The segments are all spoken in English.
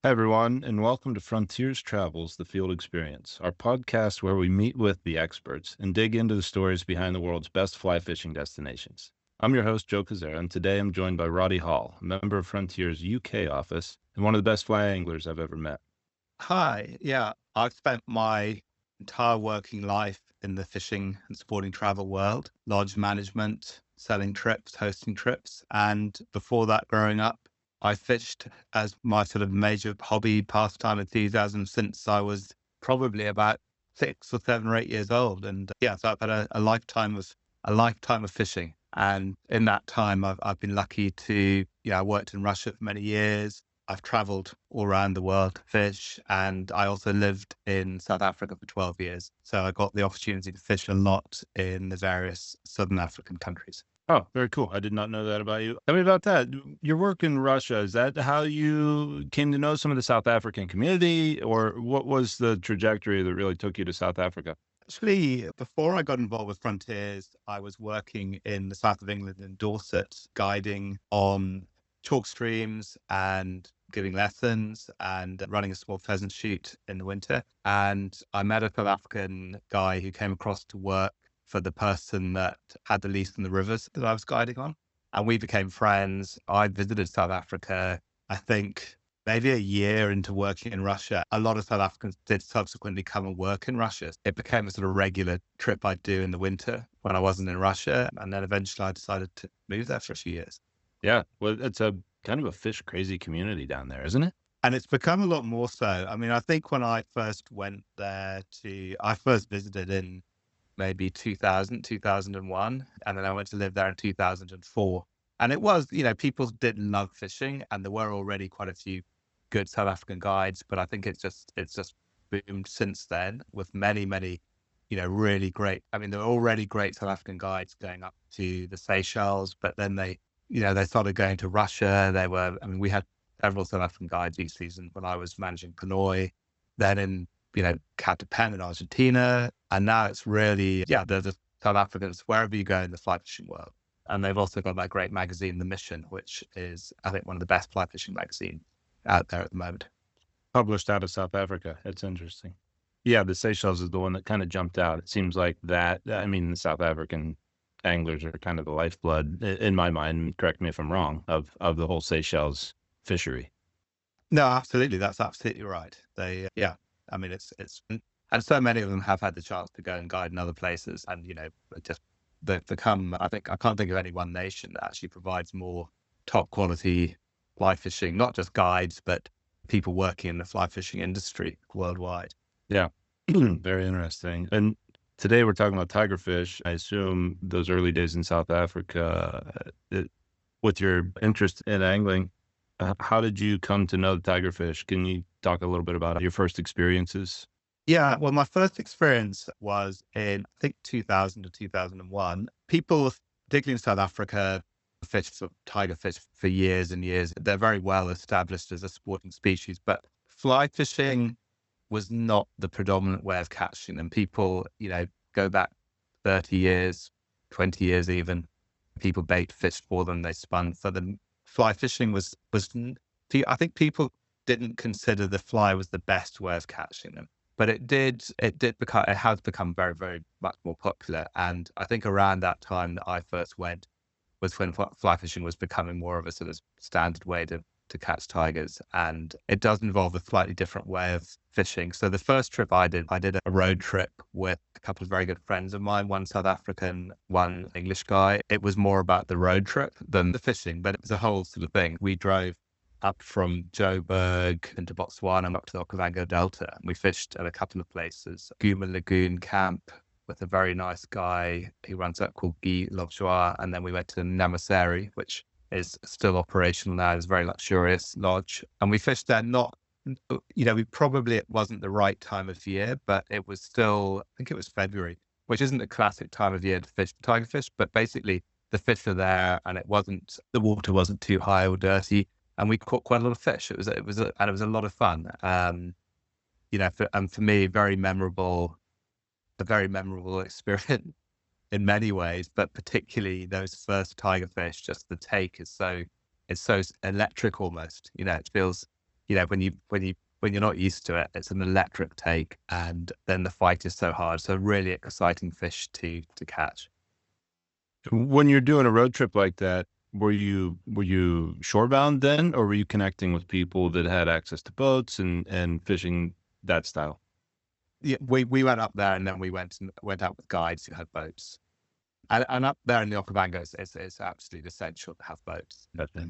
Hi, everyone, and welcome to Frontiers Travels, the Field Experience, our podcast where we meet with the experts and dig into the stories behind the world's best fly fishing destinations. I'm your host, Joe Koziara, and today I'm joined by Roddy Hall, a member of Frontier's UK office and one of the best fly anglers I've ever met. Hi. Yeah, I've spent my entire working life in the fishing and sporting travel world, lodge management, selling trips, hosting trips. And before that, growing up, I fished as my sort of major hobby, pastime, enthusiasm since I was probably about 6 or 7 or 8 years old. And yeah, so I've had a lifetime of fishing. And in that time, I've been lucky to, I worked in Russia for many years. I've traveled all around the world to fish, and I also lived in South Africa for 12 years. So I got the opportunity to fish a lot in the various Southern African countries. Oh, very cool. I did not know that about you. Tell me about that. Your work in Russia, is that how you came to know some of the South African community, or what was the trajectory that really took you to South Africa? Actually, before I got involved with Frontiers, I was working in the south of England in Dorset, guiding on chalk streams and giving lessons and running a small pheasant shoot in the winter. And I met a South African guy who came across to work for the person that had the lease in the rivers that I was guiding on. And we became friends. I visited South Africa, I think maybe a year into working in Russia. A lot of South Africans did subsequently come and work in Russia. It became a sort of regular trip I'd do in the winter when I wasn't in Russia. And then eventually I decided to move there for a few years. Yeah, well, it's a kind of a fish crazy community down there, isn't it? And it's become a lot more so. I mean, I think when I first visited in maybe 2000, 2001, and then I went to live there in 2004. And it was, people did love fishing, and there were already quite a few good South African guides, but I think it's just boomed since then with many, many, really great. I mean, there were already great South African guides going up to the Seychelles, but then they started going to Russia. We had several South African guides each season when I was managing Ponoi, then in, Catapen in Argentina. And now it's really, they're the South Africans wherever you go in the fly fishing world. And they've also got that great magazine, The Mission, which is, I think, one of the best fly fishing magazines out there at the moment. Published out of South Africa. It's interesting. Yeah, the Seychelles is the one that kind of jumped out. It seems like that. I mean, the South African anglers are kind of the lifeblood, in my mind. Correct me if I'm wrong. Of the whole Seychelles fishery. No, absolutely. That's absolutely right. I mean, and so many of them have had the chance to go and guide in other places. And, just they've become, I can't think of any one nation that actually provides more top quality fly fishing, not just guides, but people working in the fly fishing industry worldwide. Yeah, very interesting. And today we're talking about tigerfish. I assume those early days in South Africa, with your interest in angling, how did you come to know the tigerfish? Can you talk a little bit about your first experiences? Yeah, well, my first experience was in, I think, 2000 to 2001. People, particularly in South Africa, fish for tiger fish for years and years. They're very well established as a sporting species, but fly fishing was not the predominant way of catching them. People, go back 30 years, 20 years even. People bait fish for them, they spun for them. Fly fishing I think people didn't consider the fly was the best way of catching them. But it has become very, very much more popular. And I think around that time that I first went was when fly fishing was becoming more of a sort of standard way to catch tigers. And it does involve a slightly different way of fishing. So the first trip I did a road trip with a couple of very good friends of mine, one South African, one English guy. It was more about the road trip than the fishing, but it was a whole sort of thing. We drove up from Joburg into Botswana and up to the Okavango Delta. And we fished at a couple of places, Guma Lagoon Camp with a very nice guy who runs that called Guy Lovejoie. And then we went to Namaseri, which is still operational now. It's a very luxurious lodge. And we fished there it wasn't the right time of year, but it was still, I think it was February, which isn't a classic time of year to fish tigerfish, but basically the fish are there and the water wasn't too high or dirty. And we caught quite a lot of fish. It was a lot of fun. For me, a very memorable experience in many ways, but particularly those first tigerfish, just the take it's so electric almost, it feels when you're not used to it, it's an electric take, and then the fight is so hard. So really exciting fish to catch. When you're doing a road trip like that, were you shorebound then, or were you connecting with people that had access to boats and fishing that style? Yeah, we went up there, and then we went out with guides who had boats. And up there in the Okavango, it's absolutely essential to have boats. Gotcha.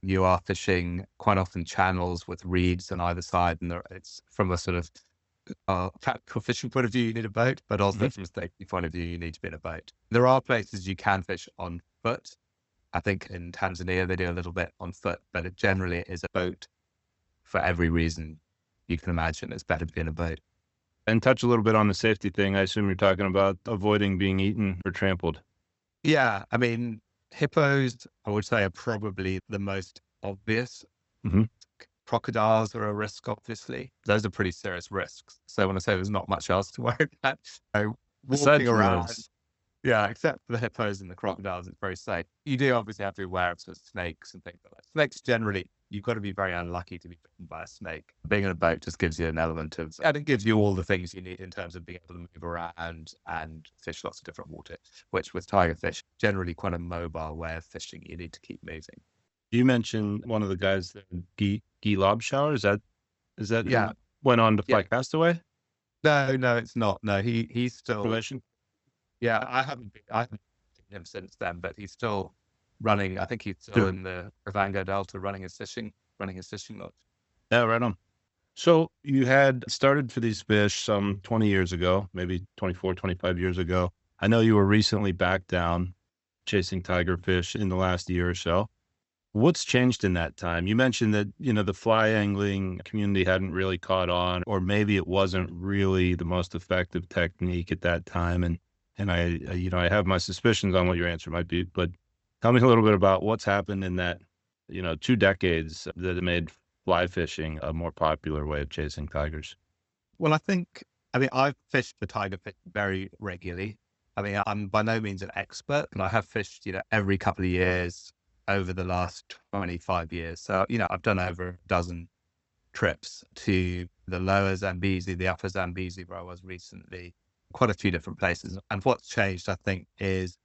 You are fishing quite often channels with reeds on either side, and it's from a sort of practical fishing point of view, you need a boat, but also from a safety point of view, you need to be in a boat. There are places you can fish on foot. I think in Tanzania they do a little bit on foot, but it generally is a boat for every reason you can imagine. It's better to be in a boat. And touch a little bit on the safety thing. I assume you're talking about avoiding being eaten or trampled. Yeah, I mean, hippos, I would say, are probably the most obvious. Mhm. Crocodiles are a risk, obviously. Those are pretty serious risks. So when I say there's not much else to worry about, Aside walking from around, those, yeah, except for the hippos and the crocodiles, it's very safe. You do obviously have to be aware of sort of snakes and things like that. Snakes generally, you've got to be very unlucky to be bitten by a snake. Being in a boat just gives you an element of, and it gives you all the things you need in terms of being able to move around and fish lots of different water, which with tigerfish, generally quite a mobile way of fishing. You need to keep moving. you mentioned one of the guys, Guy Lobschauer. Is that who Yeah, went on to yeah. fly Castaway? No, it's not. No, he's still, Relation? yeah, I haven't seen him since then, but he's still running. I think he's still Sure. in the Rivango Delta running his fishing lodge. Yeah, right on. So you had started for these fish some 20 years ago, maybe 24, 25 years ago. I know you were recently back down chasing tigerfish in the last year or so. What's changed in that time? You mentioned that, the fly angling community hadn't really caught on, or maybe it wasn't really the most effective technique at that time. And I have my suspicions on what your answer might be, but tell me a little bit about what's happened in that, 2 decades that have made fly fishing a more popular way of chasing tigers. Well, I mean, I've fished the tigerfish very regularly. I mean, I'm by no means an expert, but I have fished, every couple of years over the last 25 years. So, I've done over a dozen trips to the lower Zambezi, the upper Zambezi, where I was recently, quite a few different places. And what's changed, I think, is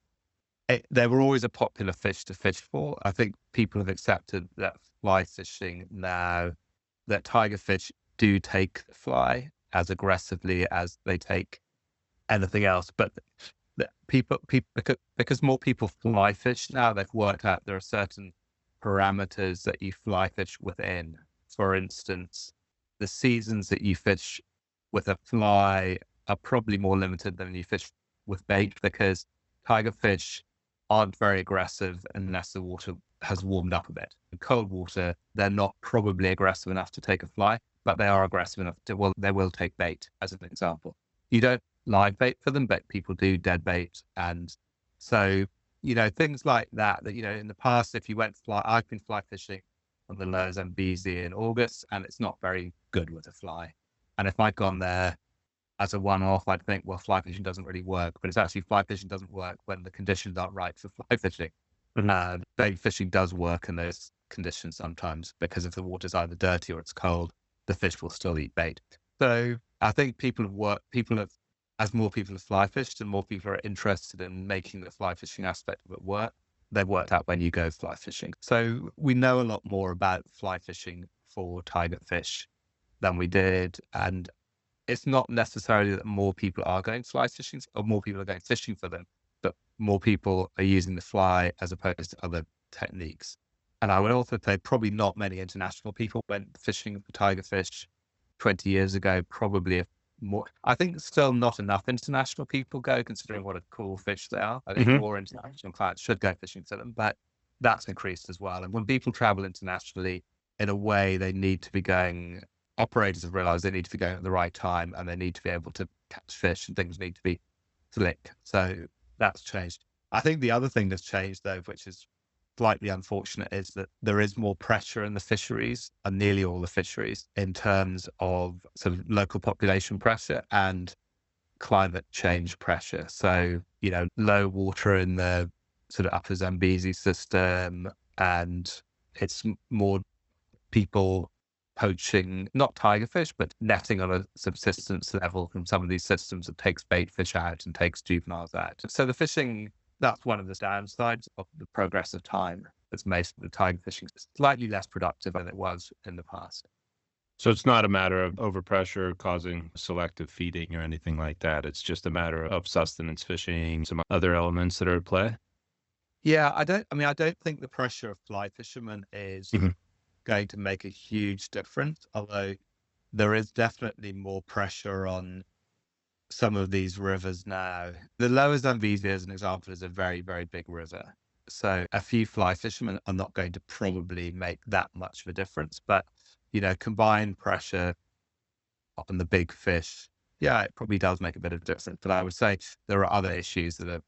they were always a popular fish to fish for. I think people have accepted that fly fishing now, that tigerfish do take the fly as aggressively as they take anything else. But people because more people fly fish now, they've worked out there are certain parameters that you fly fish within. For instance, the seasons that you fish with a fly are probably more limited than you fish with bait, because tigerfish aren't very aggressive unless the water has warmed up a bit. In cold water, they're not probably aggressive enough to take a fly, but they are aggressive enough to, well, they will take bait, as an example. You don't live bait for them, but people do dead bait. And so, things like that, in the past, if you I've been fly fishing on the lower Zambezi in August, and it's not very good with a fly. And if I'd gone there as a one-off, I'd think, well, fly fishing doesn't really work. But it's actually, fly fishing doesn't work when the conditions aren't right for fly fishing. Bait fishing does work in those conditions sometimes, because if the water's either dirty or it's cold, the fish will still eat bait. So I think as more people have fly fished and more people are interested in making the fly fishing aspect of it work, they've worked out when you go fly fishing. So we know a lot more about fly fishing for tigerfish than we did. And it's not necessarily that more people are going fly fishing or more people are going fishing for them, but more people are using the fly as opposed to other techniques. And I would also say probably not many international people went fishing for tigerfish 20 years ago, probably more. I think still not enough international people go, considering what a cool fish they are. I think Hmm. more international clients should go fishing for them, but that's increased as well. And when people travel internationally, in a way, they need to be going, operators have realized they need to be going at the right time, and they need to be able to catch fish, and things need to be slick. So that's changed. I think the other thing that's changed, though, which is slightly unfortunate, is that there is more pressure in the fisheries, and nearly all the fisheries, in terms of sort of local population pressure and climate change pressure. So, low water in the sort of upper Zambezi system, and it's more people poaching, not tigerfish, but netting on a subsistence level from some of these systems that takes bait fish out and takes juveniles out. So the fishing, that's one of the downsides of the progress of time that's made the tiger fishing slightly less productive than it was in the past. So it's not a matter of overpressure causing selective feeding or anything like that. It's just a matter of sustenance fishing, some other elements that are at play. Yeah, I don't think the pressure of fly fishermen is Mhm. going to make a huge difference, although there is definitely more pressure on some of these rivers now. The lower Zambezi, as an example, is a very, very big river. So a few fly fishermen are not going to probably make that much of a difference. But, combined pressure on the big fish, yeah, it probably does make a bit of difference. But I would say there are other issues that are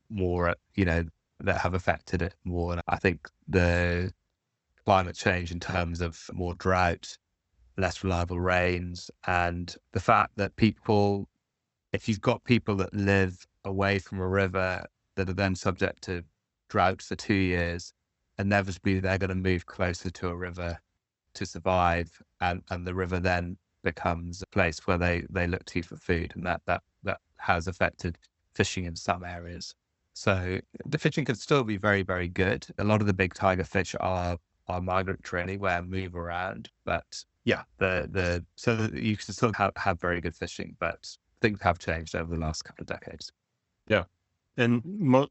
more, that have affected it more. And I think the climate change in terms of more drought, less reliable rains, and the fact that if you've got people that live away from a river that are then subject to droughts for 2 years, inevitably they're going to move closer to a river to survive. And the river then becomes a place where they look to for food. And that has affected fishing in some areas. So the fishing can still be very, very good. A lot of the big tiger fish are migratory anywhere, move around. But yeah, so you can still have very good fishing, but things have changed over the last couple of decades. Yeah. And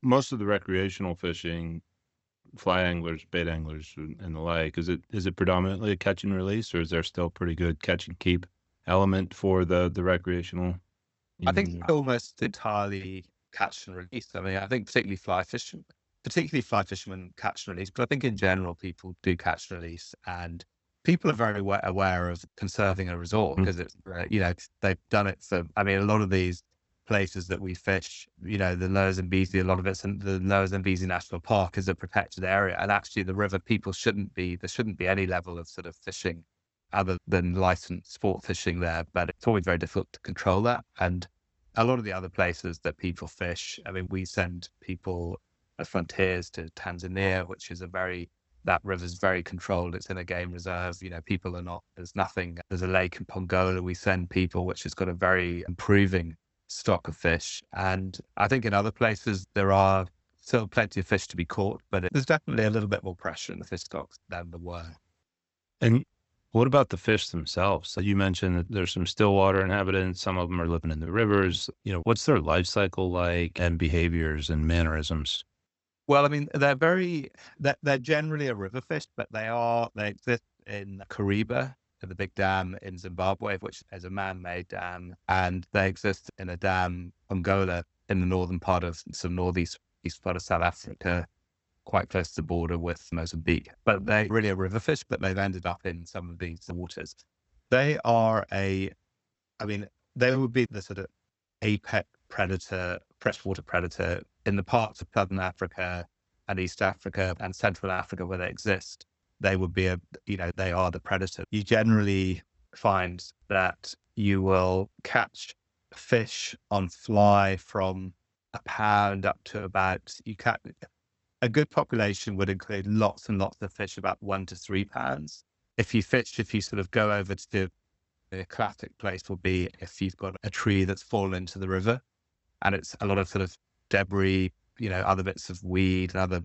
most of the recreational fishing, fly anglers, bait anglers, and the like, is it predominantly a catch and release, or is there still pretty good catch and keep element for the recreational? I think almost entirely catch and release. I mean, I think particularly fly fishermen catch and release, but I think in general people do catch and release, and people are very aware of conserving a resource because it's they've done it for. I mean, a lot of these places that we fish, the Lower Zambezi, a lot of it's in the Lower Zambezi National Park is a protected area, and actually the river there shouldn't be any level of sort of fishing other than licensed sport fishing there, but it's always very difficult to control that. And a lot of the other places that people fish, I mean, we send people at frontiers to Tanzania, which is that river's very controlled. It's in a game reserve. There's a lake in Pongola we send people, which has got a very improving stock of fish. And I think in other places, there are still plenty of fish to be caught, but there's definitely a little bit more pressure in the fish stocks than there were. And what about the fish themselves? So you mentioned that there's some still water inhabitants. Some of them are living in the rivers. What's their life cycle like and behaviors and mannerisms? Well, I mean, they're generally a river fish, but they exist in Kariba, the big dam in Zimbabwe, which is a man-made dam, and they exist in a dam, Angola, in the northern part of some northeast part of South Africa, quite close to the border with Mozambique. But they're really a river fish, but they've ended up in some of these waters. They would be the sort of apex predator, freshwater predator in the parts of Southern Africa and East Africa and Central Africa where they exist. They would be they are the predator. You generally find that you will catch fish on fly from a pound up to a good population would include lots and lots of fish, about 1 to 3 pounds. If you sort of go over to the classic place will be if you've got a tree that's fallen into the river and it's a lot of sort of debris, other bits of weed and other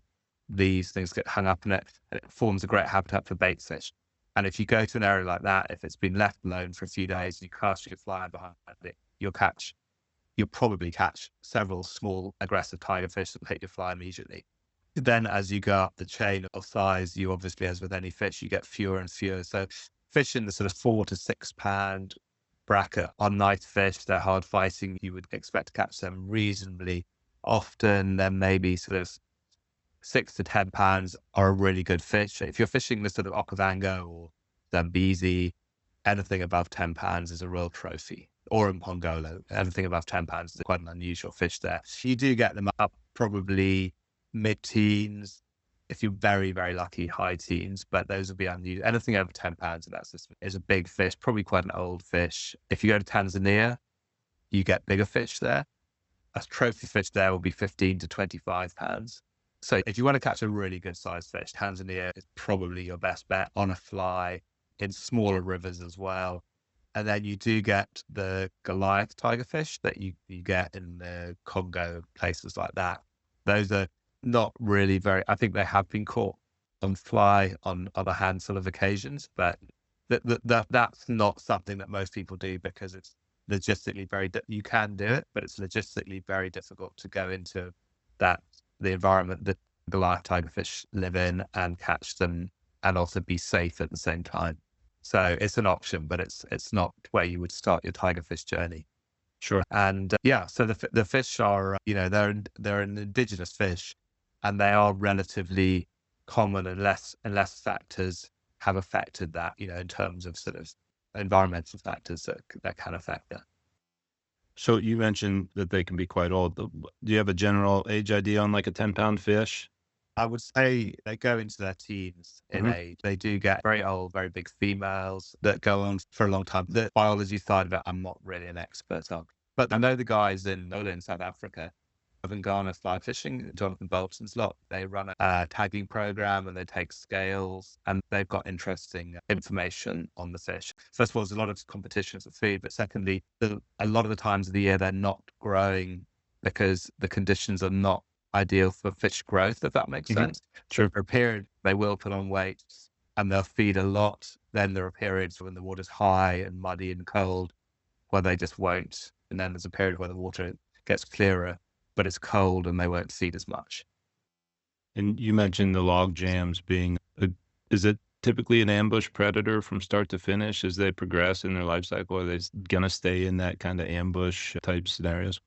these things get hung up in it, and it forms a great habitat for bait fish. And if you go to an area like that, if it's been left alone for a few days and you cast your fly behind it, you'll probably catch several small aggressive tigerfish that hit your fly immediately. Then as you go up the chain of size, you obviously, as with any fish, you get fewer and fewer. So fish in the sort of 4 to 6 pound bracket are nice fish. They're hard fighting. You would expect to catch them reasonably often. Then maybe sort of 6 to 10 pounds are a really good fish. If you're fishing the sort of Okavango or Zambezi, anything above 10 pounds is a real trophy. Or in Pongola, anything above 10 pounds is quite an unusual fish there. You do get them up probably mid-teens, if you're very, very lucky, high teens, but those will be unusual. Anything over 10 pounds in that system is a big fish, probably quite an old fish. If you go to Tanzania, you get bigger fish there. A trophy fish there will be 15 to 25 pounds. So if you want to catch a really good sized fish, Tanzania is probably your best bet on a fly. in smaller rivers as well. And then you do get the Goliath tigerfish that you get in the Congo, places like that. Those are not really very, I think they have been caught on fly on a handful of occasions, but that's not something that most people do because it's logistically you can do it, but it's logistically very difficult to go into the environment that Goliath tigerfish live in and catch them and also be safe at the same time. So it's an option, but it's not where you would start your tigerfish journey. Sure. And so the fish are, they're an indigenous fish, and they are relatively common unless factors have affected that, in terms of sort of environmental factors that can affect that. So you mentioned that they can be quite old. Do you have a general age idea on like a 10-pound fish? I would say they go into their teens in Mhm. age. They do get very old, very big females that go on for a long time. The biology side of it, I'm not really an expert on. But I know the guys in Nola in South Africa, in Ghana fly fishing, Jonathan Bolton's lot, they run a tagging program and they take scales and they've got interesting information on the fish. First of all, there's a lot of competitions for food, but secondly, a lot of the times of the year they're not growing because the conditions are not ideal for fish growth, if that makes Mhm. sense. So Sure. for a period, they will put on weight and they'll feed a lot. Then there are periods when the water's high and muddy and cold where they just won't. And then there's a period where the water gets clearer, but it's cold and they won't feed as much. And you mentioned the log jams being is it typically an ambush predator from start to finish as they progress in their life cycle? Are they gonna stay in that kind of ambush type scenarios?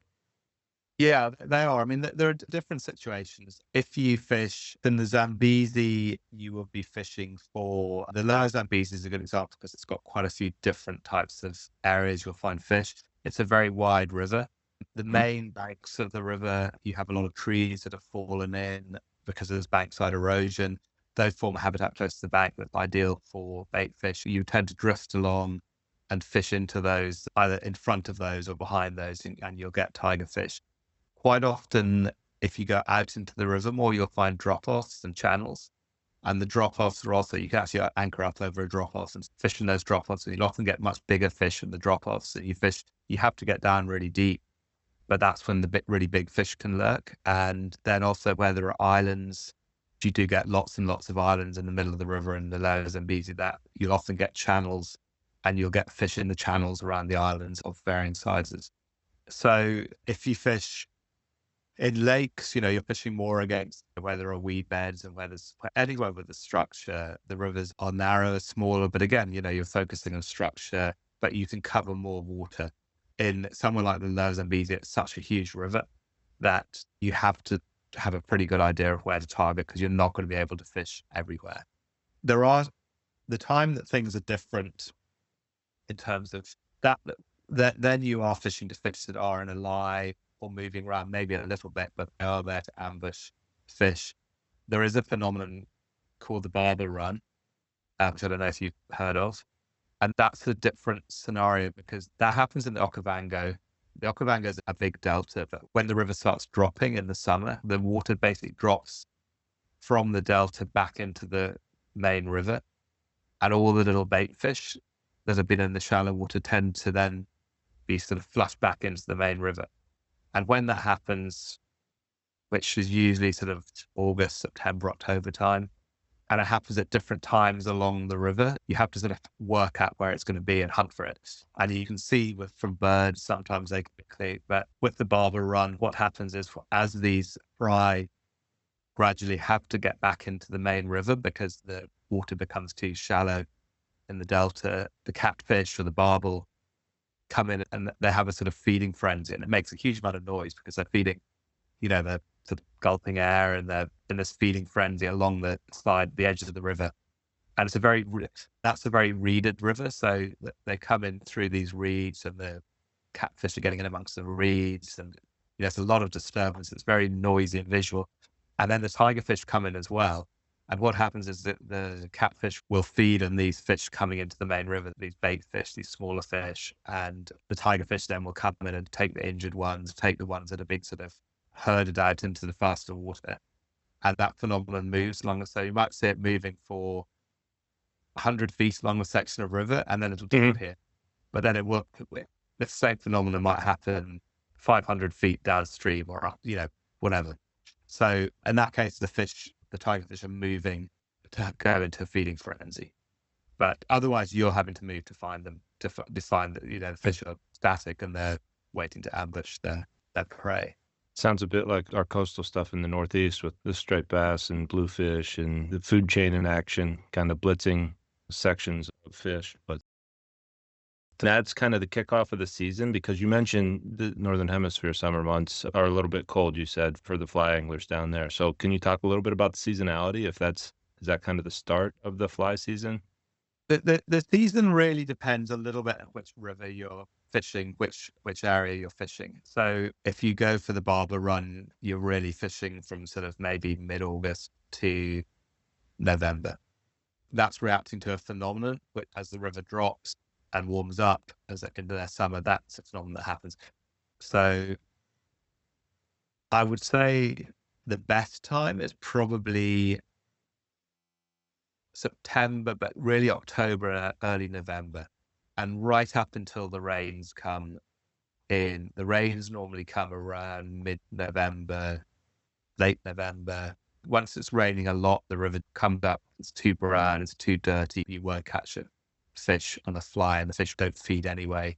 Yeah, they are. I mean, there are different situations. If you fish in the Zambezi, you will be fishing for the lower Zambezi is a good example because it's got quite a few different types of areas you'll find fish. It's a very wide river. The Mhm. main banks of the river, you have a lot of trees that have fallen in because of this bankside erosion. Those form a habitat close to the bank that's ideal for bait fish. You tend to drift along and fish into those, either in front of those or behind those, and you'll get tigerfish. Quite often, if you go out into the river more, you'll find drop-offs and channels. And the drop-offs are also, you can actually anchor up over a drop-off and fish in those drop-offs. And you'll often get much bigger fish in the drop-offs that you fish. You have to get down really deep, but that's when the really big fish can lurk. And then also where there are islands, you do get lots and lots of islands in the middle of the river in the lower Zambezi, that you'll often get channels and you'll get fish in the channels around the islands of varying sizes. So if you fish in lakes, you're fishing more against where there are weed beds and anywhere with the structure, the rivers are narrower, smaller. But again, you're focusing on structure, but you can cover more water. In somewhere like the lower Zambezi, it's such a huge river that you have to have a pretty good idea of where to target because you're not going to be able to fish everywhere. There are the time that things are different in terms of that then you are fishing to fish that are in a live or moving around maybe a little bit, but they are there to ambush fish. There is a phenomenon called the barber run, which I don't know if you've heard of. And that's a different scenario because that happens in the Okavango. The Okavango is a big delta, but when the river starts dropping in the summer, the water basically drops from the delta back into the main river. And all the little bait fish that have been in the shallow water tend to then be sort of flushed back into the main river. And when that happens, which is usually sort of August, September, October time, and it happens at different times along the river, you have to sort of work out where it's going to be and hunt for it. And you can see from birds, sometimes they can be clear, but with the barber run, what happens is as these fry gradually have to get back into the main river because the water becomes too shallow in the delta, the catfish or the barbel come in and they have a sort of feeding frenzy, and it makes a huge amount of noise because they're feeding, they're sort of gulping air and they're in this feeding frenzy along the the edges of the river. And that's a very reeded river. So they come in through these reeds and the catfish are getting in amongst the reeds and there's a lot of disturbance. It's very noisy and visual. And then the tigerfish come in as well. And what happens is that the catfish will feed on these fish coming into the main river, these bait fish, these smaller fish, and the tigerfish then will come in and take the injured ones, take the ones that are being sort of herded out into the faster water. And that phenomenon moves along. So you might see it moving for 100 feet along a section of river, and then it'll Hmm. disappear. But then it will, the same phenomenon might happen 500 feet downstream or up, whatever. So in that case, the tigerfish are moving to go into a feeding frenzy. But otherwise, you're having to move to find them, to find that, the fish are static and they're waiting to ambush their prey. Sounds a bit like our coastal stuff in the Northeast with the striped bass and bluefish and the food chain in action, kind of blitzing sections of fish. But that's kind of the kickoff of the season because you mentioned the Northern Hemisphere summer months are a little bit cold, you said, for the fly anglers down there. So can you talk a little bit about the seasonality? Is that kind of the start of the fly season? The season really depends a little bit on which river you're fishing, which area you're fishing. So if you go for the Barber Run, you're really fishing from sort of maybe mid-August to November. That's reacting to a phenomenon, which as the river drops and warms up as into their summer, that's a phenomenon that happens. So I would say the best time is probably September, but really October and early November. And right up until the rains come in. The rains normally come around mid-November, late November. Once it's raining a lot, the river comes up, it's too brown, it's too dirty, you won't catch a fish on a fly, and the fish don't feed anyway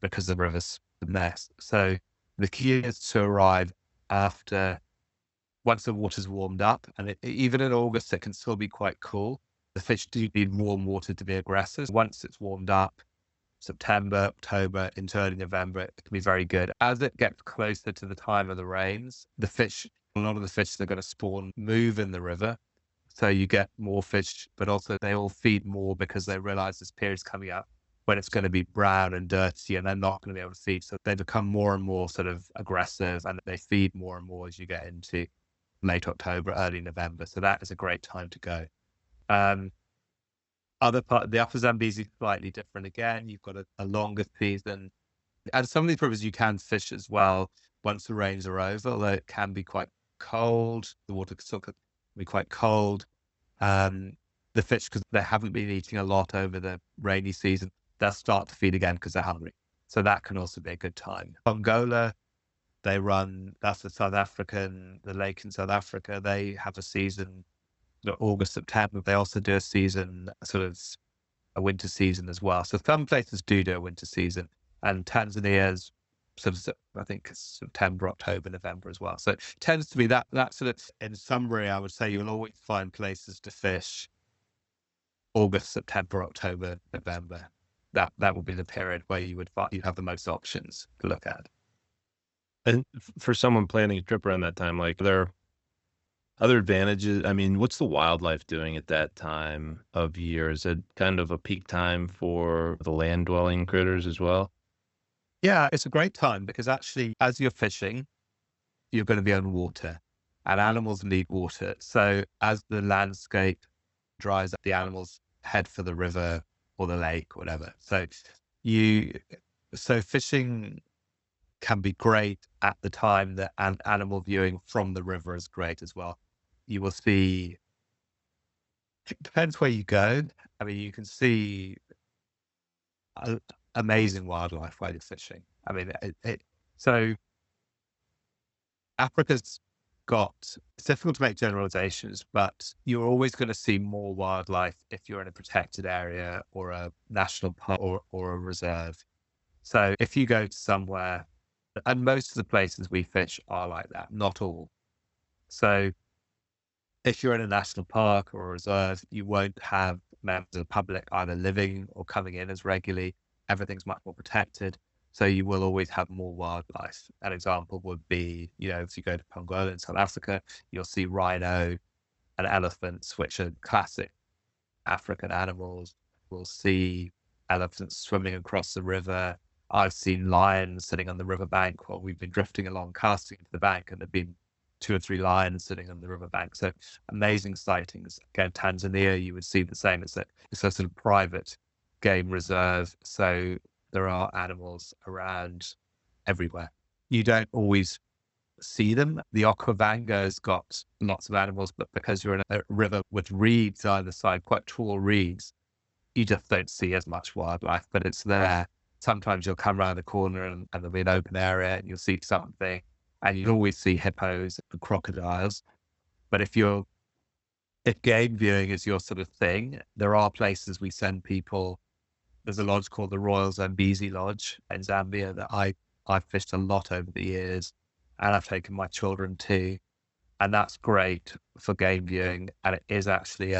because the river's a mess. So the key is to arrive after, once the water's warmed up, and even in August, it can still be quite cool. The fish do need warm water to be aggressive. Once it's warmed up, September, October, into early November, it can be very good. As it gets closer to the time of the rains, a lot of the fish that are going to spawn move in the river. So you get more fish, but also they all feed more because they realize this period's coming up when it's going to be brown and dirty and they're not going to be able to feed. So they become more and more sort of aggressive and they feed more and more as you get into late October, early November. So that is a great time to go. The upper Zambezi is slightly different again. You've got a longer season. And some of these rivers you can fish as well once the rains are over, although it can be quite cold. The water still can be quite cold. The fish, because they haven't been eating a lot over the rainy season, they'll start to feed again because they're hungry. So that can also be a good time. Angola, that's the lake in South Africa. They have a season, August, September. They also do a season, sort of a winter season as well. So some places do a winter season, and Tanzania's sort of, I think, September, October, November as well. So it tends to be that sort of, in summary, I would say you'll always find places to fish August, September, October, November. That would be the period where you'd have the most options to look at. And for someone planning a trip around that time, like, are there other advantages? I mean, what's the wildlife doing at that time of year? Is it kind of a peak time for the land dwelling critters as well? Yeah, it's a great time because actually, as you're fishing, you're going to be on water and animals need water. So as the landscape dries up, the animals head for the river or the lake or whatever. So fishing can be great at the time that, and animal viewing from the river is great as well. You will see, it depends where you go. I mean, you can see amazing wildlife while you're fishing. I mean, so Africa's it's difficult to make generalizations, but you're always going to see more wildlife if you're in a protected area or a national park or a reserve. So if you go to somewhere, and most of the places we fish are like that, not all. So if you're in a national park or a reserve, you won't have members of the public either living or coming in as regularly. Everything's much more protected. So you will always have more wildlife. An example would be, if you go to Ponoi in South Africa, you'll see rhino and elephants, which are classic African animals. We'll see elephants swimming across the river. I've seen lions sitting on the riverbank while we've been drifting along, casting into the bank, and there've been 2 or 3 lions sitting on the riverbank. So amazing sightings. Again, Tanzania, you would see the same. It's a sort of private game reserve. So there are animals around everywhere. You don't always see them. The Okavango's got lots of animals, but because you're in a river with reeds either side, quite tall reeds, you just don't see as much wildlife, but it's there. Sometimes you'll come around the corner and there'll be an open area and you'll see something, and you'll always see hippos and crocodiles. But if game viewing is your sort of thing, there are places we send people. There's a lodge called the Royal Zambezi Lodge in Zambia that I've fished a lot over the years, and I've taken my children to, and that's great for game viewing. And it is actually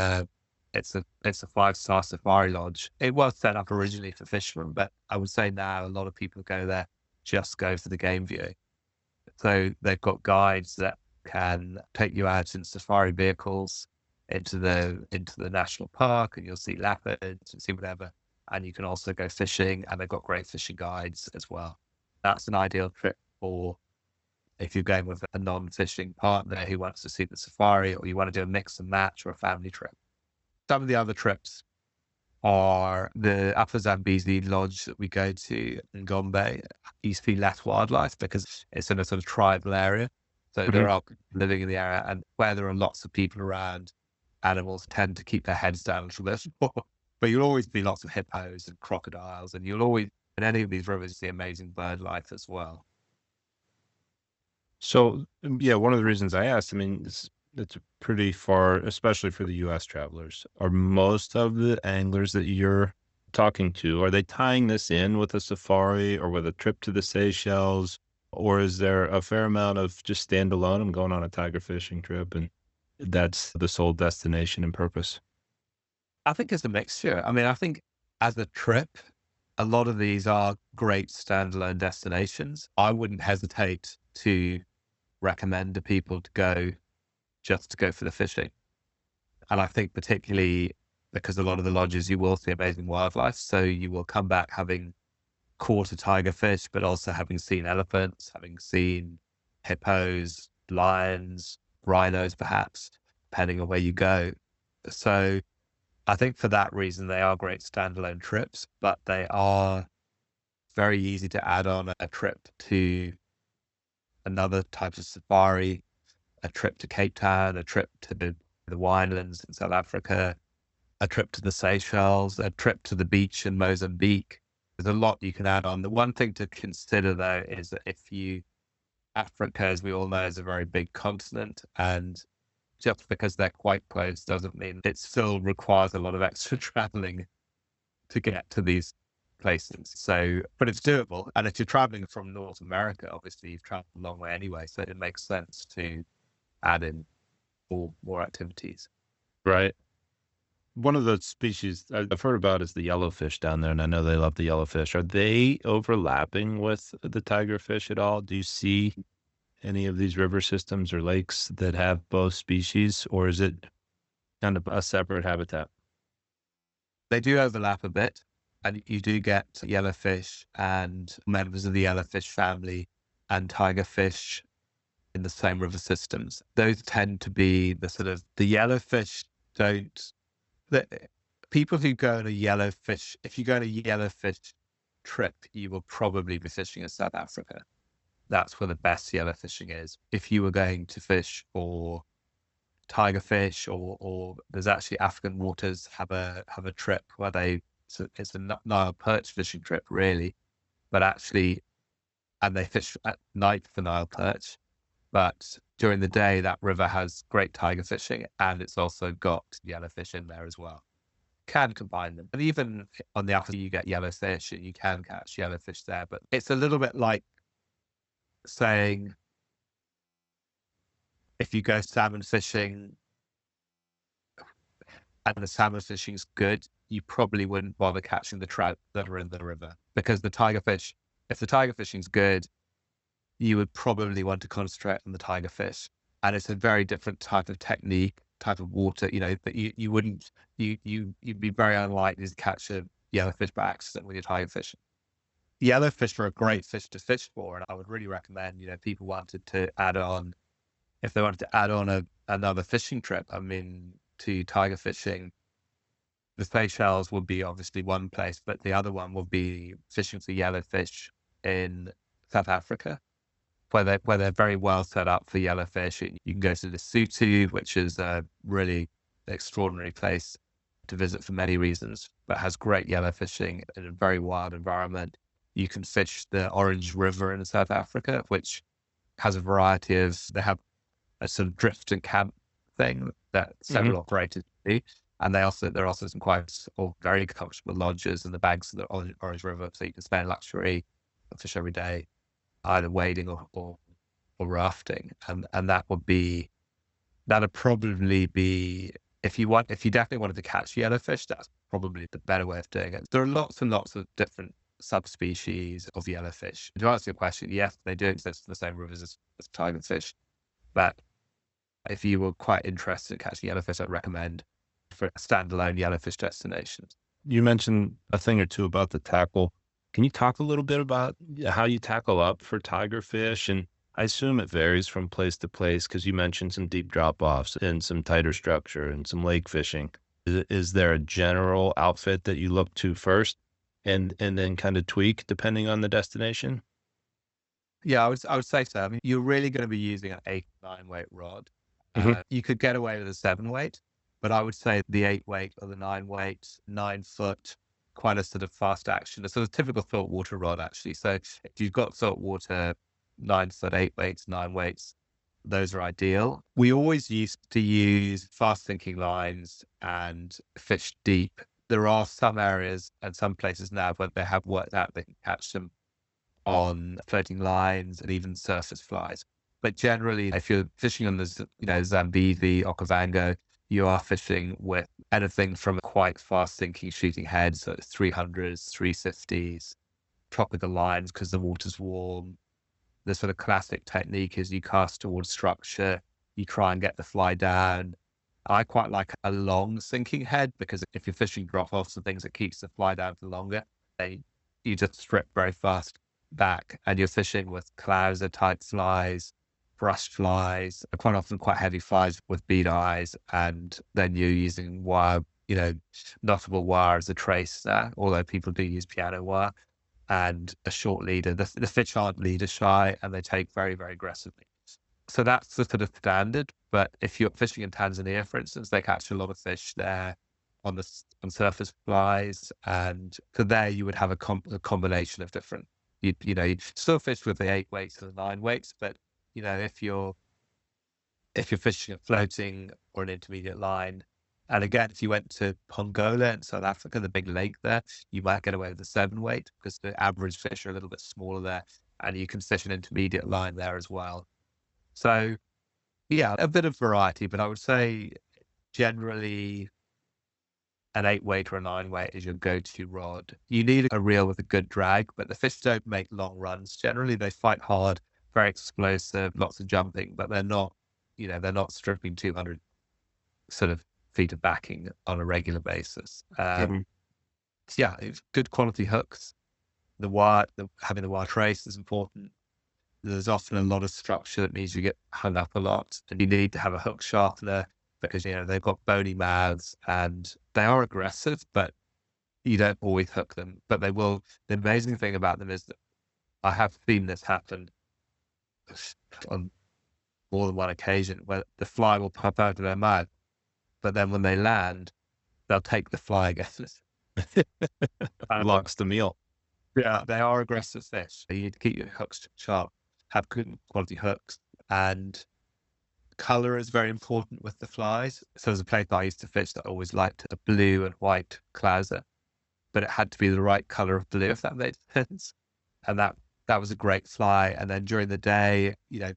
it's a 5-star safari lodge. It was set up originally for fishermen, but I would say now a lot of people go there just go for the game viewing. So they've got guides that can take you out in safari vehicles into the national park, and you'll see leopards and see whatever. And you can also go fishing, and they've got great fishing guides as well. That's an ideal trip for if you're going with a non-fishing partner who wants to see the safari, or you want to do a mix and match or a family trip. Some of the other trips are the Upper Zambezi Lodge that we go to in Gombe. Used to be less wildlife because it's in a sort of tribal area. So there are people living in the area, and where there are lots of people around, animals tend to keep their heads down a little bit. But you'll always be lots of hippos and crocodiles, and you'll always, in any of these rivers, see amazing bird life as well. So, yeah, one of the reasons I asked, I mean, it's pretty far, especially for the US travelers. Are most of the anglers that you're talking to, are they tying this in with a safari or with a trip to the Seychelles? Or is there a fair amount of just standalone? I'm going on a tiger fishing trip and that's the sole destination and purpose. I think it's a mixture. I mean, I think as a trip, a lot of these are great standalone destinations. I wouldn't hesitate to recommend to people to go just to go for the fishing. And I think particularly because a lot of the lodges, you will see amazing wildlife. So you will come back having caught a tigerfish, but also having seen elephants, having seen hippos, lions, rhinos, perhaps, depending on where you go. So I think for that reason, they are great standalone trips, but they are very easy to add on a trip to another type of safari, a trip to Cape Town, a trip to the winelands in South Africa, a trip to the Seychelles, a trip to the beach in Mozambique. There's a lot you can add on. The one thing to consider, though, is that Africa, as we all know, is a very big continent, and just because they're quite close doesn't mean it still requires a lot of extra traveling to get to these places. So, but it's doable. And if you're traveling from North America, obviously you've traveled a long way anyway, so it makes sense to add in more activities. Right. One of the species I've heard about is the yellowfish down there, and I know they love the yellowfish. Are they overlapping with the tigerfish at all? Do you see any of these river systems or lakes that have both species, or is it kind of a separate habitat? They do overlap a bit, and you do get yellowfish and members of the yellowfish family and tigerfish in the same river systems. Those tend to be the yellowfish the people who go on a yellowfish, if you go on a yellowfish trip, you will probably be fishing in South Africa. That's where the best yellow fishing is. If you were going to fish for tigerfish, or there's actually African waters have a trip where it's a Nile perch fishing trip really, but actually, and they fish at night for Nile perch, but during the day that river has great tiger fishing, and it's also got yellowfish in there as well. Can combine them, and even on the upper you get yellowfish, and you can catch yellowfish there, but it's a little bit like saying if you go salmon fishing and the salmon fishing's good, you probably wouldn't bother catching the trout that are in the river, because if the tiger fishing's good, you would probably want to concentrate on the tigerfish. And it's a very different type of technique, type of water, that you'd be very unlikely to catch a yellowfish by accident with your tigerfish. Yellowfish are a great fish to fish for, and I would really recommend, people wanted to add on, if they wanted to add on another fishing trip, I mean, to tiger fishing, the Seychelles would be obviously one place, but the other one would be fishing for yellowfish in South Africa. where they're very well set up for yellowfish. You can go to Lesotho, which is a really extraordinary place to visit for many reasons, but has great yellowfishing in a very wild environment. You can fish the Orange River in South Africa, which has a variety of, they have a sort of drift and camp thing that several operators do. And there are also some quite or very comfortable lodges in the banks of the Orange River, so you can spend luxury and fish every day, either wading or rafting. And that'd probably be, if you definitely wanted to catch yellowfish, that's probably the better way of doing it. There are lots and lots of different subspecies of yellowfish. To answer your question, yes, they do exist in the same rivers as tigerfish, but if you were quite interested in catching yellowfish, I'd recommend for standalone yellowfish destinations. You mentioned a thing or two about the tackle. Can you talk a little bit about how you tackle up for tigerfish? And I assume it varies from place to place because you mentioned some deep drop offs and some tighter structure and some lake fishing. Is there a general outfit that you look to first and then kind of tweak depending on the destination? Yeah, I would say so. I mean, you're really going to be using an 8, 9 weight rod. Hmm. You could get away with a 7 weight, but I would say the 8 weight or the 9 weight, 9 foot, quite a sort of fast action, a sort of typical saltwater rod, actually. So if you've got saltwater 9 foot, 8 weights, 9 weights, those are ideal. We always used to use fast sinking lines and fish deep. There are some areas and some places now where they have worked out they can catch them on floating lines and even surface flies. But generally, if you're fishing on the, Zambezi, Okavango, you are fishing with anything from quite fast sinking shooting heads, so 300s, 350s, tropical lines because the water's warm. The sort of classic technique is you cast towards structure, you try and get the fly down. I quite like a long sinking head because if you're fishing drop offs and things, it keeps the fly down for longer. You just strip very fast back and you're fishing with clouser type flies, brush flies, quite often quite heavy flies with bead eyes. And then you're using wire, knottable wire as a trace there, although people do use piano wire, and a short leader. The fish aren't leader shy and they take very, very aggressively. So that's the sort of standard. But if you're fishing in Tanzania, for instance, they catch a lot of fish there on surface flies. And so there you would have a combination of different, you still fish with the 8 weights and the 9 weights, but if you're fishing a floating or an intermediate line, and again, if you went to Pongola in South Africa, the big lake there, you might get away with the 7 weight because the average fish are a little bit smaller there, and you can fish an intermediate line there as well. So yeah, a bit of variety, but I would say generally an 8 weight or a 9 weight is your go-to rod. You need a reel with a good drag, but the fish don't make long runs. Generally, they fight hard, very explosive, lots of jumping, but they're not stripping 200 sort of feet of backing on a regular basis. Mhm. Yeah, it's good quality hooks. Having the wire trace is important. There's often a lot of structure that means you get hung up a lot, and you need to have a hook sharpener because they've got bony mouths and they are aggressive, but you don't always hook them. But they will. The amazing thing about them is that I have seen this happen on more than one occasion where the fly will pop out of their mouth, but then when they land, they'll take the fly again. Locks the meal. Yeah, they are aggressive fish. You need to keep your hooks sharp, have good quality hooks, and color is very important with the flies. So there's a place I used to fish that always liked a blue and white clouser, but it had to be the right color of blue, if that made sense. And that was a great fly. And then during the day, the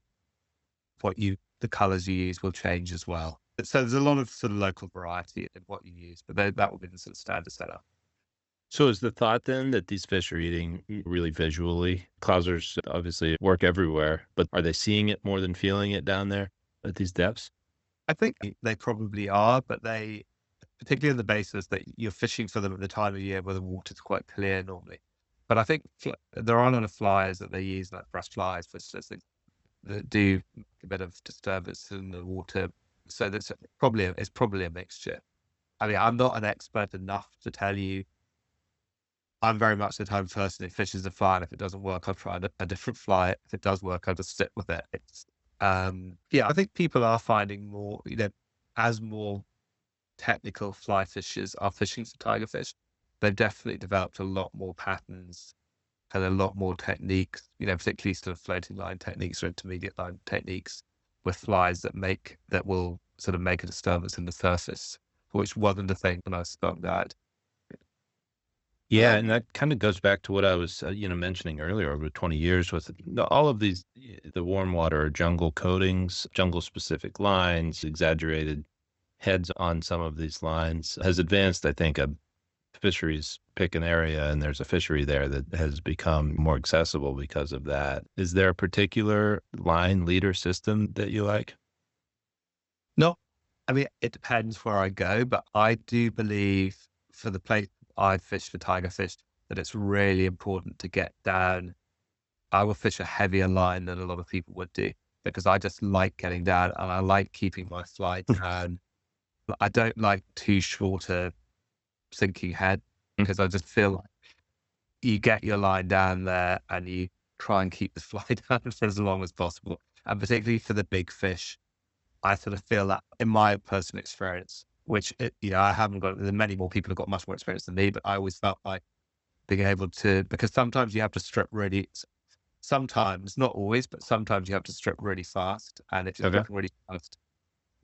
colors you use will change as well. So there's a lot of sort of local variety in what you use, but that will be the sort of standard setup. So is the thought then that these fish are eating really visually? Clousers obviously work everywhere, but are they seeing it more than feeling it down there at these depths? I think they probably are, but particularly on the basis that you're fishing for them at the time of year where the water's quite clear normally. But I think there are a lot of flies that they use, like brush flies, for instance, that do a bit of disturbance in the water. So it's probably a mixture. I mean, I'm not an expert enough to tell you I'm very much the type of person who fishes a fly, and if it doesn't work, I'll try a different fly. If it does work, I'll just stick with it. Yeah, I think people are finding more, as more technical fly fishers are fishing for tigerfish, they've definitely developed a lot more patterns and a lot more techniques, particularly sort of floating line techniques or intermediate line techniques with flies that will sort of make a disturbance in the surface, which wasn't a thing when I started out. Yeah, and that kind of goes back to what I was, mentioning earlier. Over 20 years with all of these, the warm water or jungle coatings, jungle specific lines, exaggerated heads on some of these lines has advanced. I think a fisheries pick an area and there's a fishery there that has become more accessible because of that. Is there a particular line leader system that you like? No, I mean, it depends where I go, but I do believe for the place I fish for tigerfish that it's really important to get down. I will fish a heavier line than a lot of people would do because I just like getting down and I like keeping my fly down. I don't like too short a sinking head because I just feel like you get your line down there and you try and keep the fly down for as long as possible. And particularly for the big fish, I sort of feel that in my personal experience, I haven't got, many more people have got much more experience than me, but I always felt like being able to, because sometimes you have to strip really, sometimes, not always, but sometimes you have to strip really fast. And if you're Okay. stripping really fast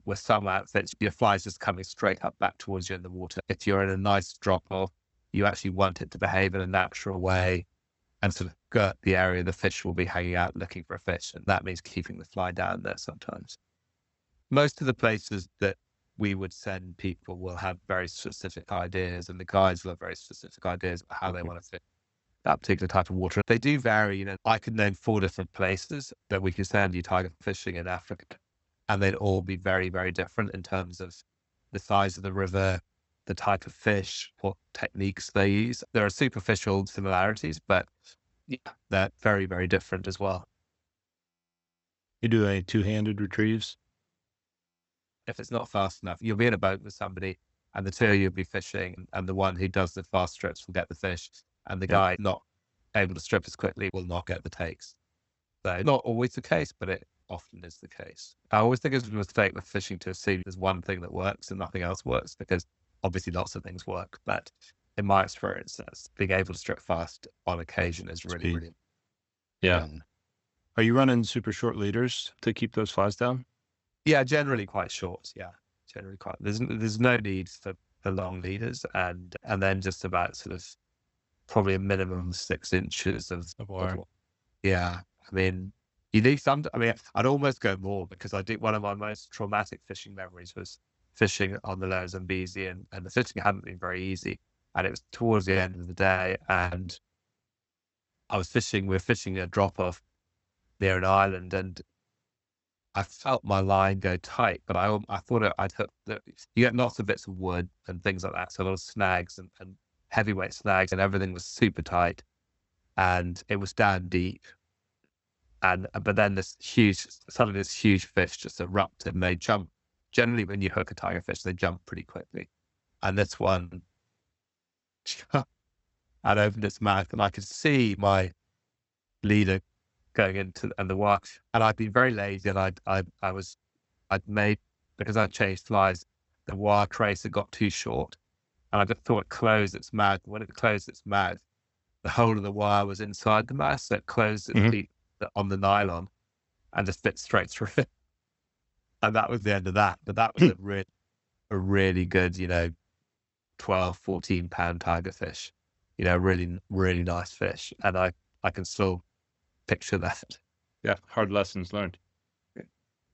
with some outfits, your fly's just coming straight up back towards you in the water. If you're in a nice drop off, you actually want it to behave in a natural way and sort of skirt the area the fish will be hanging out looking for a fish. And that means keeping the fly down there sometimes. Most of the places that we would send people will have very specific ideas, and the guides will have very specific ideas of how they want to fit that particular type of water. They do vary. I could name 4 different places that we could send you tiger fishing in Africa, and they'd all be very, very different in terms of the size of the river, the type of fish, what techniques they use. There are superficial similarities, but yeah, they're very, very different as well. You do any two-handed retrieves? If it's not fast enough, you'll be in a boat with somebody and the two of you will be fishing and the one who does the fast strips will get the fish and the Yeah. guy not able to strip as quickly will not get the takes. So not always the case, but it often is the case. I always think it's a mistake with fishing to assume there's one thing that works and nothing else works because obviously lots of things work. But in my experience, being able to strip fast on occasion is really, Speed. really Yeah. important. Are you running super short leaders to keep those flies down? Yeah, generally quite short. Yeah, generally quite. There's no need for long leaders, and then just about sort of probably a minimum of 6 inches Of wire. yeah. I mean, you need some. I mean, I'd almost go more because I did one of my most traumatic fishing memories was fishing on the lower Zambezi, and the fishing hadn't been very easy, and it was towards the end of the day, and we were fishing a drop off near an island, and I felt my line go tight, but I thought I'd hooked you get lots of bits of wood and things like that. So a lot of snags and heavyweight snags and everything was super tight and it was down deep. But then suddenly this huge fish just erupted and they jump. Generally, when you hook a tigerfish, they jump pretty quickly. And this one had opened its mouth and I could see my leader going into and the wire. And I'd been very lazy and I'd made, because I'd changed flies, the wire tracer got too short. And I just thought it closed its mouth. When it closed its mouth, the whole of the wire was inside the mouth. So it closed its teeth on the nylon and just fit straight through it. And that was the end of that. But that was a really good, 12, 14 pound tigerfish, really, really nice fish. And I can still picture that. Yeah. Hard lessons learned.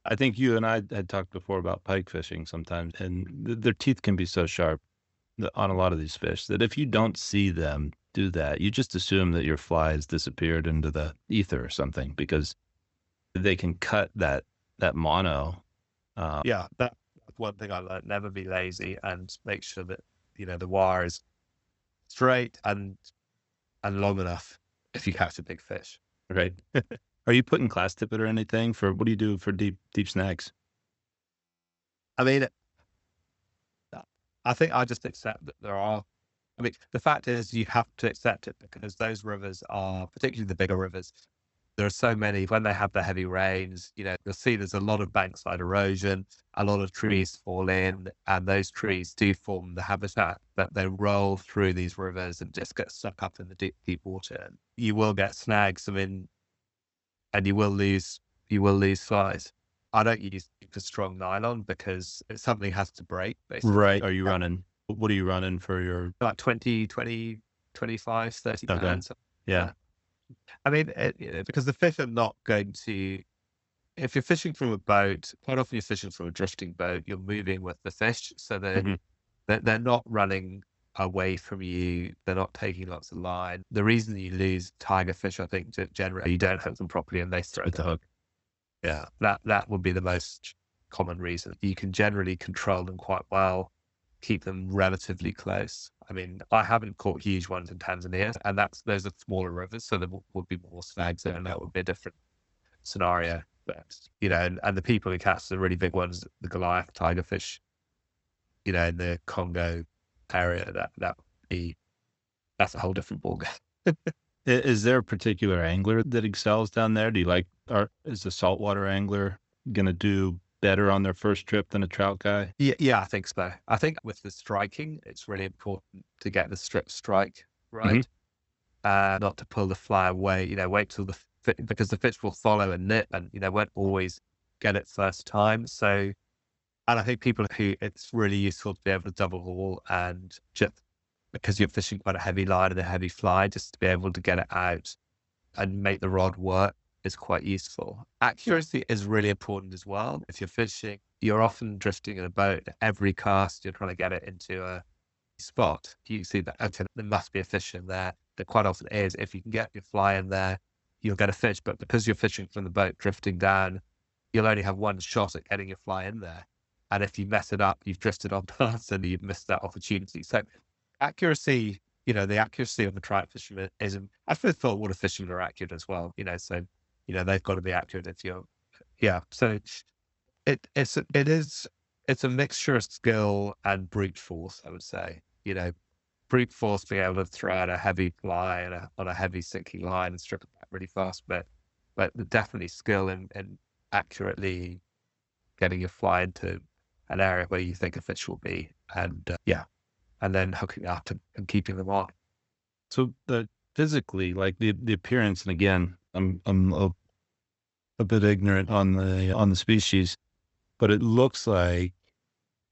I think you and I had talked before about pike fishing sometimes, and their teeth can be so sharp on a lot of these fish that if you don't see them do that, you just assume that your fly has disappeared into the ether or something because they can cut that mono. Yeah, that's one thing I learned. Never be lazy and make sure that, the wire is straight and long enough if you catch a big fish. Right. Are you putting class tippet or anything what do you do for deep snags? I mean, I think I just accept that there are I mean, the fact is you have to accept it because those rivers are, particularly the bigger rivers, there are so many, when they have the heavy rains, you'll see there's a lot of bankside erosion, a lot of trees fall in, and those trees do form the habitat, but they roll through these rivers and just get stuck up in the deep water. You will get snags, and you will lose flies. I don't use super strong nylon because something has to break, basically. Right. Are you running? What are you running for your? Like 25, 30 Okay. pounds. Yeah. I mean, because the fish are not going to, if you're fishing from a boat, quite often you're fishing from a drifting boat, you're moving with the fish. So Mhm. they're not running away from you. They're not taking lots of line. The reason you lose tiger fish, I think, generally, you don't hook them properly and they throw With the the hook. hook. Yeah. That would be the most common reason. You can generally control them quite well, keep them relatively close. I mean, I haven't caught huge ones in Tanzania, and those are smaller rivers, so there would be more snags there, and that would be a different scenario. But and the people who catch the really big ones, the Goliath tigerfish, in the Congo area, that's a whole different ballgame. Is there a particular angler that excels down there? Do you like, or is the saltwater angler gonna do better on their first trip than a trout guy? Yeah, I think so. I think with the striking, it's really important to get the strip strike Mhm. right, not to pull the fly away. Wait till because the fish will follow and nip, and won't always get it first time. So, and I think people who it's really useful to be able to double haul and just because you're fishing quite a heavy line and a heavy fly, just to be able to get it out and make the rod work is quite useful. Accuracy is really important as well. If you're fishing, you're often drifting in a boat. Every cast, you're trying to get it into a spot. You see that, okay, there must be a fish in there. There quite often is. If you can get your fly in there, you'll get a fish. But because you're fishing from the boat drifting down, you'll only have one shot at getting your fly in there. And if you mess it up, you've drifted on past and you've missed that opportunity. So accuracy, the accuracy of the trout fisherman is, I suppose saltwater fishermen are accurate as well, so, they've got to be accurate if you're, yeah. So it's a mixture of skill and brute force, I would say, brute force being able to throw out a heavy fly on a heavy sinking line and strip it back really fast, but definitely skill in accurately getting your fly into an area where you think a fish will be. And yeah, and then hooking up and keeping them on. So the physically, like the appearance, and again, I'm a bit ignorant on the species, but it looks like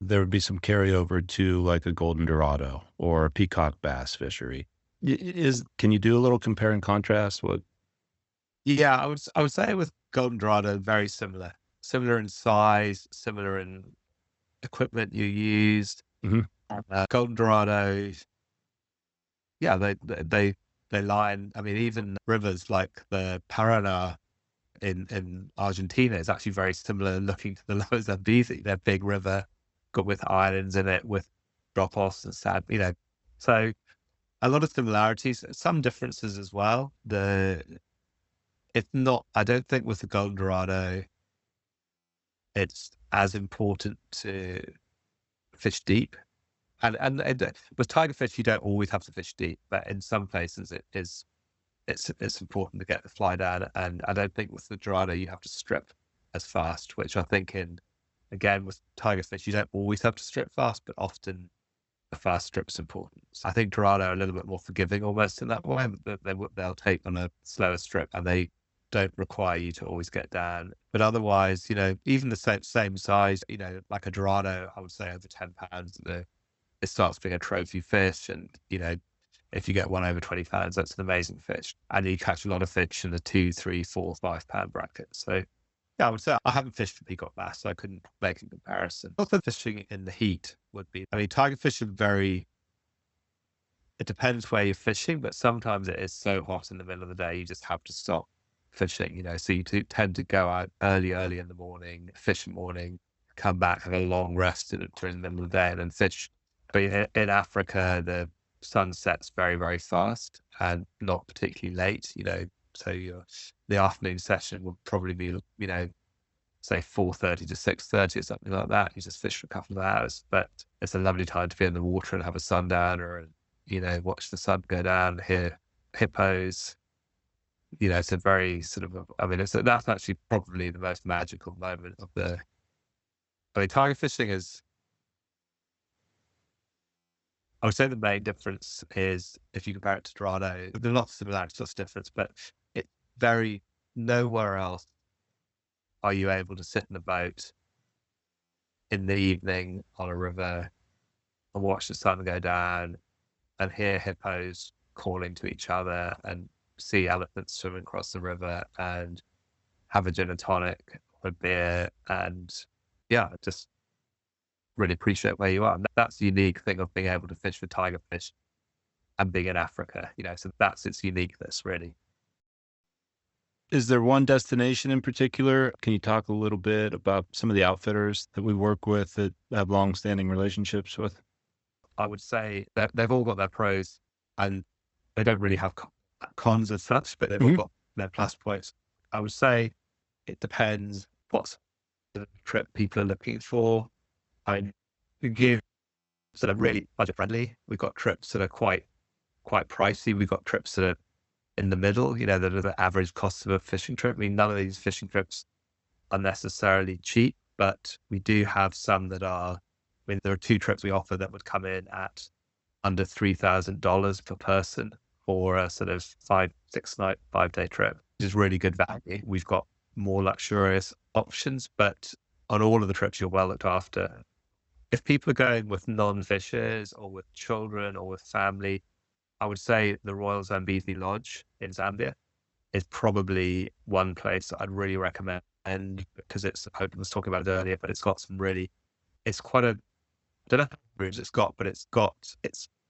there would be some carryover to like a Golden Dorado or a peacock bass fishery. Can you do a little compare and contrast? What? Yeah, I would say with Golden Dorado, very similar in size, similar in equipment you used. Mhm. Golden Dorado, yeah, they line. I mean, even rivers like the Paraná in Argentina is actually very similar looking to the lower Zambezi. They're big river, got with islands in it, with drop-offs and sand. So a lot of similarities, some differences as well. It's not. I don't think with the Golden Dorado, it's as important to fish deep. And with Tigerfish, you don't always have to fish deep, but in some places it is. It's important to get the fly down, and I don't think with the Dorado you have to strip as fast. Which I think again with Tigerfish you don't always have to strip fast, but often a fast strip is important. So I think Dorado are a little bit more forgiving almost in that way. They'll take on a slower strip, and they don't require you to always get down. But otherwise, even the same size, like a Dorado, I would say over 10 pounds, it starts being a trophy fish. And, if you get one over 20 pounds, that's an amazing fish. And you catch a lot of fish in the 2, 3, 4, 5 pound bracket. So yeah, I would say I haven't fished for peacock bass, so I couldn't make a comparison. Also fishing in the heat would be, I mean, tiger fish are it depends where you're fishing, but sometimes it is so hot in the middle of the day, you just have to stop fishing, so you tend to go out early in the morning, fish in the morning, come back, have a long rest during the middle of the day and then fish. But in Africa, the sun sets very, very fast and not particularly late, so the afternoon session would probably be, say 4:30 to 6:30 or something like that. You just fish for a couple of hours, but it's a lovely time to be in the water and have a sundowner and, watch the sun go down, hear hippos. It's a very sort of, that's actually probably the most magical moment of tiger fishing is, I would say the main difference is if you compare it to Dorado, there's lots of similarities, lots of difference, but it's very, nowhere else are you able to sit in a boat in the evening on a river and watch the sun go down and hear hippos calling to each other and see elephants swimming across the river and have a gin and tonic or a beer and just really appreciate where you are. And that's the unique thing of being able to fish for tigerfish and being in Africa, so that's its uniqueness, really. Is there one destination in particular? Can you talk a little bit about some of the outfitters that we work with that have long-standing relationships with? I would say that they've all got their pros and they don't really have cons as such, but they've all got their plus points. I would say it depends what the trip people are looking for. I mean, we give sort of really budget friendly. We've got trips that are quite pricey. We've got trips that are in the middle, that are the average cost of a fishing trip. I mean, none of these fishing trips are necessarily cheap, but we do have some that are, there are 2 trips we offer that would come in at under $3,000 per person for a sort of 5-6 night, 5-day trip, which is really good value. We've got more luxurious options, but on all of the trips, you're well looked after. If people are going with non-fishers or with children or with family, I would say the Royal Zambezi Lodge in Zambia is probably one place that I'd really recommend because I was talking about it earlier, but it's got it's quite I don't know how many rooms it's got, but it's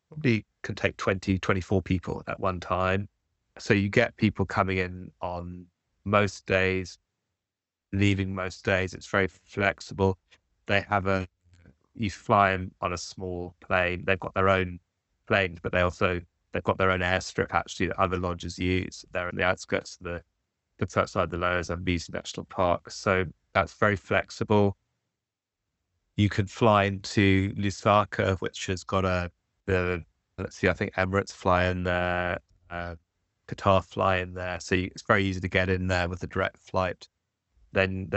probably can take 20, 24 people at one time. So you get people coming in on most days, leaving most days. It's very flexible. They have you fly them on a small plane. They've got their own planes, but they've got their own airstrip actually that other lodges use. They're in the outskirts of just outside the Lower Zambezi National Park. So that's very flexible. You can fly into Lusaka, which has got let's see, I think Emirates fly in there, Qatar fly in there. So it's very easy to get in there with a direct flight. Then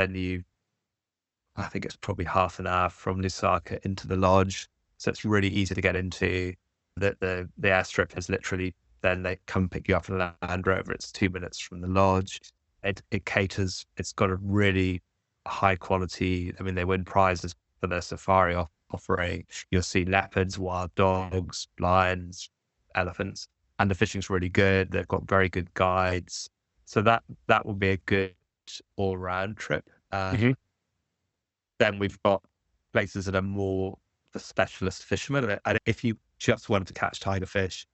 I think it's probably half an hour from Lusaka into the lodge. So it's really easy to get into. The airstrip is literally, then they come pick you up in a Land Rover. It's 2 minutes from the lodge. It caters, it's got a really high quality. I mean, they win prizes for their safari offering. You'll see leopards, wild dogs, lions, elephants, and the fishing's really good. They've got very good guides. So that will be a good all-round trip. Then we've got places that are more for specialist fishermen. And if you just wanted to catch tigerfish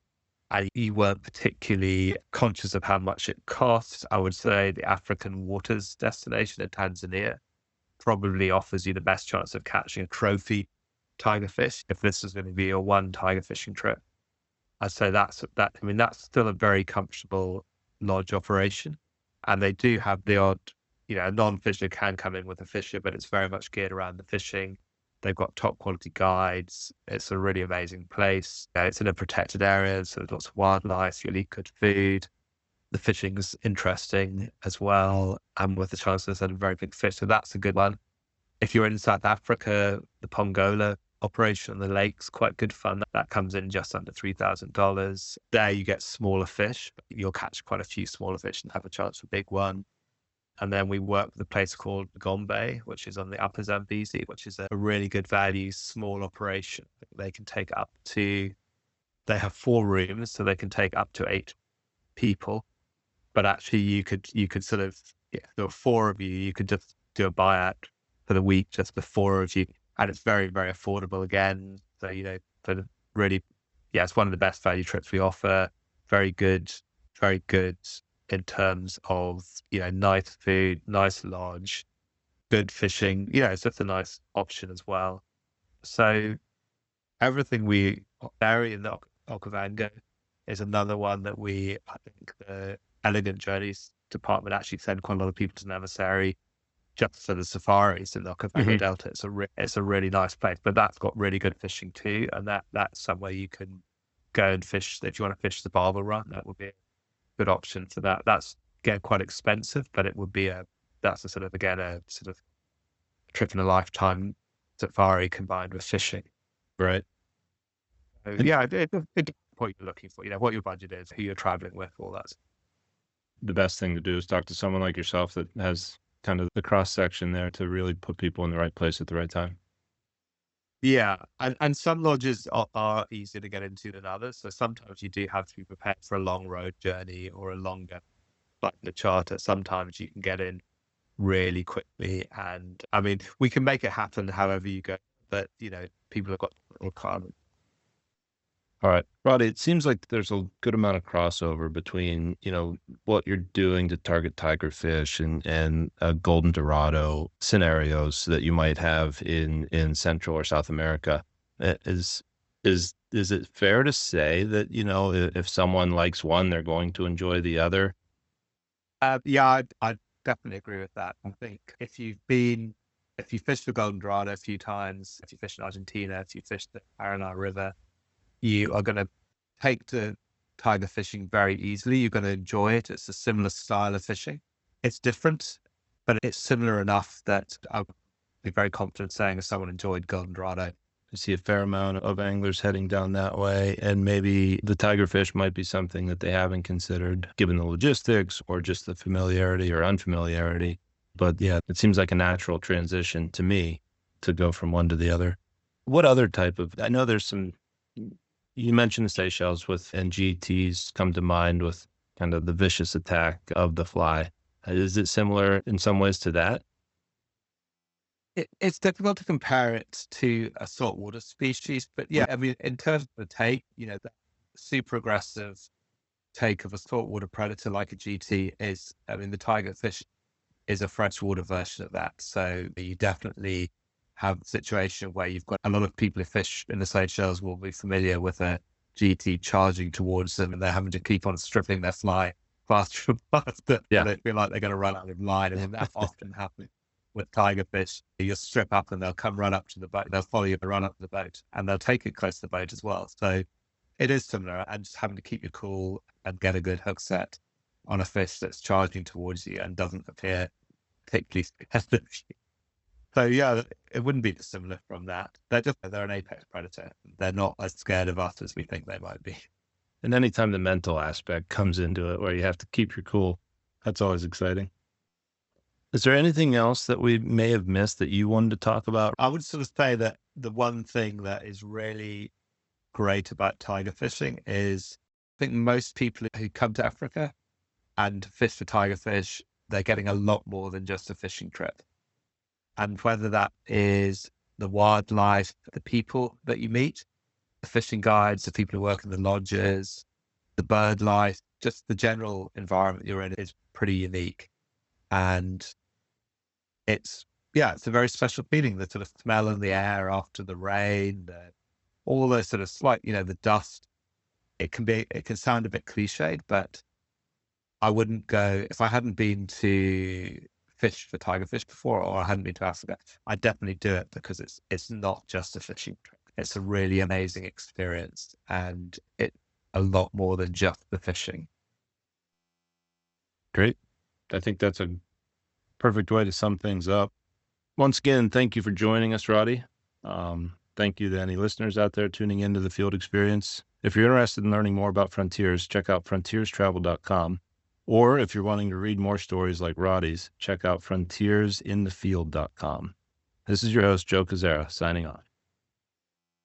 and you weren't particularly conscious of how much it costs, I would say the African waters destination in Tanzania probably offers you the best chance of catching a trophy tigerfish. If this is going to be your one tiger fishing trip, I'd say that's still a very comfortable lodge operation. And they do have the odd, a non-fisher can come in with a fisher, but it's very much geared around the fishing. They've got top quality guides. It's a really amazing place. It's in a protected area, so there's lots of wildlife, you'll eat good food. The fishing's interesting as well, and with the chance to set a very big fish. So that's a good one. If you're in South Africa, the Pongola operation on the lake's quite good fun. That comes in just under $3,000. There you get smaller fish. You'll catch quite a few smaller fish and have a chance for a big one. And then we work with a place called Gombe, which is on the Upper Zambezi, which is a really good value, small operation. They can take they have 4 rooms, so they can take up to 8 people. But actually you could sort of, there are 4 of you, you could just do a buyout for the week, just the 4 of you. And it's very, very affordable again. So, for really, it's one of the best value trips we offer. Very good in terms of, nice food, nice lodge, good fishing. It's just a nice option as well. So everything Barry in the Okavango is another one that I think the Elegant Journeys department actually send quite a lot of people to Namasari just for the safaris in the Okavango Delta. It's a really nice place, but that's got really good fishing too. And that's somewhere you can go and fish. If you want to fish the Barber Run, that would be a good option for that. That's again quite expensive, but it would be that's a sort of again a sort of trip in a lifetime safari combined with fishing. Right. So, yeah, it depends what you're looking for, what your budget is, who you're traveling with, all that. The best thing to do is talk to someone like yourself that has kind of the cross section there to really put people in the right place at the right time. Yeah, and some lodges are easier to get into than others. So sometimes you do have to be prepared for a long road journey or a longer flight in the charter. Sometimes you can get in really quickly, and I mean, we can make it happen however you go, but people have got requirements. All right, Roddy, it seems like there's a good amount of crossover between, what you're doing to target tigerfish and Golden Dorado scenarios that you might have in Central or South America. Is it fair to say that, if someone likes one, they're going to enjoy the other? Yeah, I definitely agree with that. I think if you fished the Golden Dorado a few times, if you fished in Argentina, if you fished the Paraná River, you are going to take to tiger fishing very easily. You're going to enjoy it. It's a similar style of fishing. It's different, but it's similar enough that I would be very confident saying if someone enjoyed Golden Dorado. I see a fair amount of anglers heading down that way, and maybe the tigerfish might be something that they haven't considered given the logistics or just the familiarity or unfamiliarity. But yeah, it seems like a natural transition to me to go from one to the other. What other type of, I know there's some, you mentioned the Seychelles and GTs come to mind with kind of the vicious attack of the fly. Is it similar in some ways to that? It's difficult to compare it to a saltwater species, but yeah, I mean, in terms of the take, the super aggressive take of a saltwater predator like a GT is, I mean, the tigerfish is a freshwater version of that. So you definitely have a situation where you've got a lot of people who fish in the Seychelles will be familiar with a GT charging towards them, and they're having to keep on stripping their fly faster and faster. Yeah. They feel like they're going to run out of line, and that often happens with tigerfish. You strip up and they'll come run up to the boat. They'll follow you and run up to the boat, and they'll take it close to the boat as well. So it is similar, and just having to keep your cool and get a good hook set on a fish that's charging towards you and doesn't appear particularly competitive. So yeah, it wouldn't be dissimilar from that. They're an apex predator. They're not as scared of us as we think they might be. And anytime the mental aspect comes into it where you have to keep your cool, that's always exciting. Is there anything else that we may have missed that you wanted to talk about? I would sort of say that the one thing that is really great about tiger fishing is I think most people who come to Africa and fish for tigerfish, they're getting a lot more than just a fishing trip. And whether that is the wildlife, the people that you meet, the fishing guides, the people who work in the lodges, the bird life, just the general environment you're in is pretty unique. And it's a very special feeling, the sort of smell in the air after the rain, all those sort of slight, the dust. It can sound a bit cliched, but I wouldn't go, if I hadn't been to fish for tigerfish before, or I hadn't been to Africa, I'd definitely do it because it's not just a fishing trip. It's a really amazing experience, and it's a lot more than just the fishing. Great. I think that's a perfect way to sum things up. Once again, thank you for joining us, Roddy. Thank you to any listeners out there tuning into the Field Experience. If you're interested in learning more about Frontiers, check out frontierstravel.com. Or if you're wanting to read more stories like Roddy's, check out frontiersinthefield.com. This is your host, Joe Koziara, signing off.